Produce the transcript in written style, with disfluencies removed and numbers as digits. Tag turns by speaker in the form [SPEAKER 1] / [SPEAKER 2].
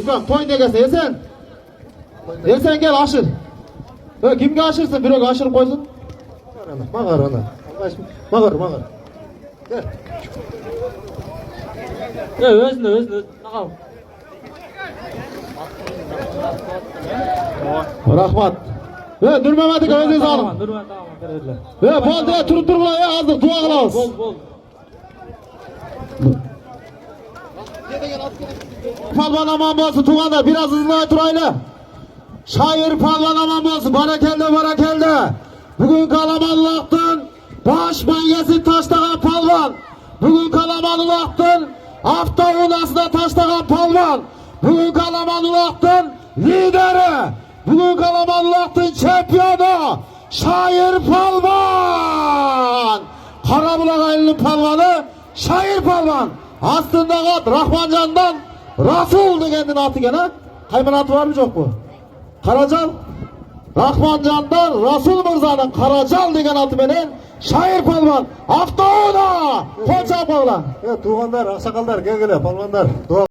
[SPEAKER 1] İbrahim toyuna gelse Esen. Esen gel aşır. Kimge aşırsın? Biroga aşırıp koysun. Mağar ana. Mağar. Gel. Özünü. Rahmat. Nurmamed'e özünüzü alın. Bol diye turup durma ya azdır dua kılavuz. Bol. Palvan aman bolsun tuğanda biraz hızlı oturaylı. Şair palvan aman bolsun barakelde. Bugün kalabalıktın baş manyesi taştagan palvan. Bugün kalabalıktın hafta unasına taştagan palvan. Bugün kalabalıktın lideri. Bugün kalabalıktın şampiyonu Şair palvan. Karabulak aylının palvanı Şair palvan. Aslında Rahmancan'dan Rasul degendin atı gene. Kayman atı var mı yok mu? Karacal. Rahmancan'dan Rasul Mirza'nın Karacal degen atı benen Şair palvan. Hafta ona. Koça palvan.
[SPEAKER 2] Tuğanlar, aksakallar, gel palvanlar.